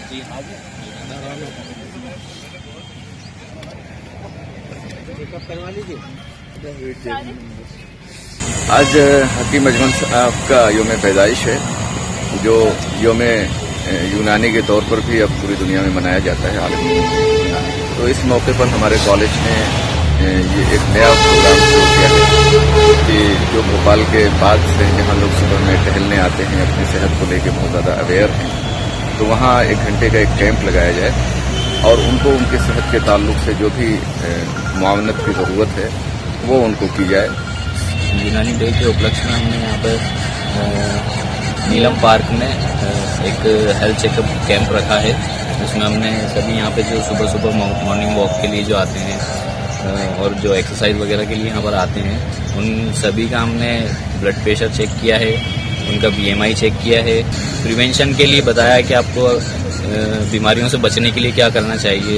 आज हकीम अजमल साहब का योम पैदाइश है, जो योम यूनानी के तौर पर भी अब पूरी दुनिया में मनाया जाता है आलमी। तो इस मौके पर हमारे कॉलेज ने ये एक नया प्रोग्राम शुरू किया है कि जो भोपाल के बाद से जहाँ लोग सुबह में टहलने आते हैं, अपनी सेहत को लेकर बहुत ज़्यादा अवेयर हैं, तो वहाँ 1 घंटे का एक कैंप लगाया जाए और उनको उनकी सेहत के ताल्लुक से जो भी मुआवनत की ज़रूरत है वो उनको की जाए। यूनानी डे के उपलक्ष्य में हमने यहाँ पर नीलम पार्क में एक हेल्थ चेकअप कैंप रखा है, जिसमें हमने सभी यहाँ पे जो सुबह सुबह मॉर्निंग वॉक के लिए जो आते हैं और जो एक्सरसाइज वगैरह के लिए यहाँ पर आते हैं, उन सभी का हमने ब्लड प्रेशर चेक किया है, उनका BMI चेक किया है, प्रिवेंशन के लिए बताया कि आपको बीमारियों से बचने के लिए क्या करना चाहिए।